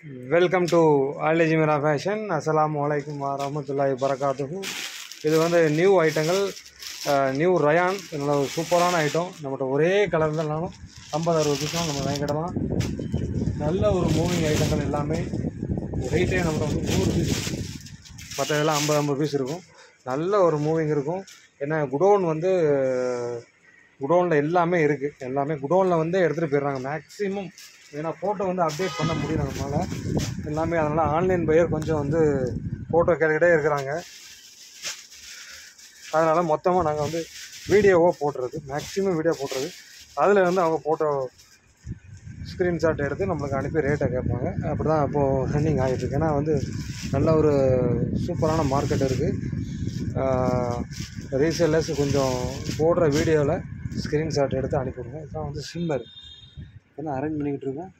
Welcome to ஆல்ஜிமிரா fashion. அஸ்ஸலாமு அலைக்கும் வரஹ்மத்துல்லாஹி வபரகாத்துஹு. இது வந்து நியூ ஐட்டங்கள், நியூ ரயான். நல்ல ஒரு சூப்பரான ஐட்டம். நம்மகிட்ட ஒரே கலரில் இருந்தாலும் 50-60 பீஸ்லாம் நம்ம வாங்கிக்கிடலாம். நல்ல ஒரு மூவிங் ஐட்டங்கள் எல்லாமே. ரேட்டே நம்மகிட்ட வந்து 100 பீஸ், மற்ற இதெல்லாம் 50 பீஸ் இருக்கும். நல்ல ஒரு மூவிங் இருக்கும். ஏன்னா குடோன் வந்து குடோனில் எல்லாமே இருக்குது. எல்லாமே குடோனில் வந்து எடுத்துகிட்டு போயிடுறாங்க மேக்ஸிமம். ஏன்னா ஃபோட்டோ வந்து அப்டேட் பண்ண முடியல நம்மளால் எல்லாமே. அதனால் ஆன்லைன் பையர் கொஞ்சம் வந்து ஃபோட்டோ கேட்டுக்கிட்டே இருக்கிறாங்க. அதனால் மொத்தமாக நாங்கள் வந்து வீடியோவாக போட்டுறது, மேக்ஸிமம் வீடியோ போட்டுறது. அதில் வந்து அவங்க ஃபோட்டோ ஸ்க்ரீன்ஷாட் எடுத்து நம்மளுக்கு அனுப்பி ரேட்டை கேட்பாங்க. அப்படி தான் இப்போது ரன்னிங் ஆகிட்டுருக்கு. ஏன்னா வந்து நல்ல ஒரு சூப்பரான மார்க்கெட் இருக்குது. ரீசேலர்ஸ் கொஞ்சம் போடுற வீடியோவில் ஸ்க்ரீன்ஷாட் எடுத்து அனுப்பிவிடுங்க. இதுதான் வந்து சிம்மர் என்ன அரேஞ்ச் பண்ணிக்கிட்டு இருக்கேன்.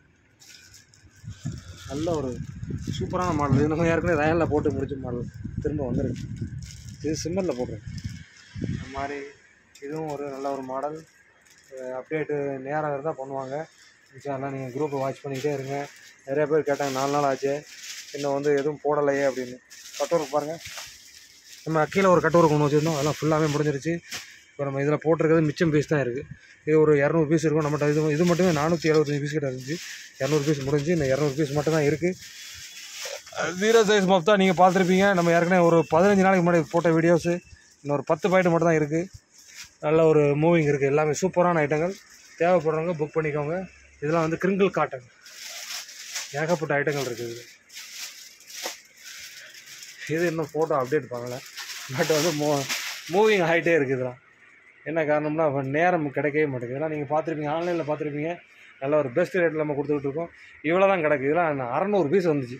நல்ல ஒரு சூப்பரான மாடல். இது நம்ம ஏற்கனவே ரயனில் போட்டு முடிச்ச மாடல் திரும்ப வந்துருக்கு. இது சிம்மரில் போட்டுருக்கு. இந்த மாதிரி இதுவும் ஒரு நல்ல ஒரு மாடல். அப்டேட்டு நேராக இருந்தால் பண்ணுவாங்க. இன்ஷாஅல்லாஹ் நீங்கள் குரூப்பை வாட்ச் பண்ணிக்கிட்டே இருங்க. நிறைய பேர் கேட்டாங்க 4 நாள் ஆச்சு இன்னும் வந்து எதுவும் போடலையே அப்படின்னு. கட்டோருக்கு பாருங்கள், நம்ம கீழே ஒரு கட்டோருக்கு ஒன்று வச்சுருந்தோம், அதெல்லாம் ஃபுல்லாகவே முடிஞ்சிருச்சு. இப்போ நம்ம இதில் போட்டிருக்கிறது மிச்சம் பீஸ் தான் இருக்குது. இது ஒரு 200 பீஸ் இருக்கும் நம்மகிட்ட. இது மட்டுமே 475 பீஸ் கிட்ட இருந்துச்சு. 200 பீஸ் முடிஞ்சு, இந்த 200 பீஸ் மட்டும் தான் இருக்குது. 0 சைஸ் மஃப் தான் நீங்கள் பார்த்துருப்பீங்க. நம்ம ஏற்கனவே ஒரு 15 நாளைக்கு முன்னாடி போட்ட வீடியோஸு. இன்னொரு 10 பாயிண்ட் மட்டும் தான் இருக்குது. நல்ல ஒரு மூவிங் இருக்குது. எல்லாமே சூப்பரான ஐட்டங்கள். தேவைப்படுறவங்க புக் பண்ணிக்கோங்க. இதெல்லாம் வந்து கிரிங்கிள் காட்டன். ஏகப்பட்ட ஐட்டங்கள் இருக்குது. இது இன்னும் ஃபோட்டோ அப்டேட் பண்ணலை, பட் வந்து மூவிங் ஆகிட்டே இருக்குது. இதெல்லாம் என்ன காரணம்னா நேரம் கிடைக்கவே மாட்டேங்குது. இதெல்லாம் நீங்கள் பார்த்துருப்பீங்க, ஆன்லைனில் பார்த்துருப்பீங்க. நல்ல ஒரு பெஸ்ட் ரேட்டில் நம்ம கொடுத்துக்கிட்டு இருக்கோம். இவ்வளோ தான் கிடக்கு. இதெல்லாம் 600 பீஸ் வந்துச்சு.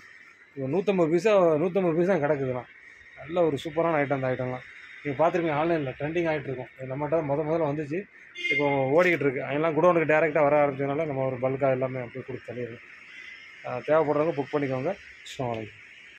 இப்போ 150 பீஸ் தான் கிடக்குதுலாம். நல்ல ஒரு சூப்பரான ஐட்டம். அந்த ஐட்டம்லாம் நீங்கள் பார்த்துருப்பீங்க, ஆன்லைனில் ட்ரெண்டிங் ஆகிட்டு இருக்கும். நம்மகிட்ட முதல்ல வந்துச்சு, இப்போ ஓடிக்கிட்டு இருக்குது. அதெல்லாம் குடோனுக்கு டேரெக்டாக வர ஆரம்பிச்சதுனால நம்ம ஒரு பல்காக எல்லாமே அப்படியே கொடுத்து தள்ளிடுறோம். தேவைப்படுறவங்க புக் பண்ணிக்கோங்க. அஸ்ஸலாமு அலைக்கும்.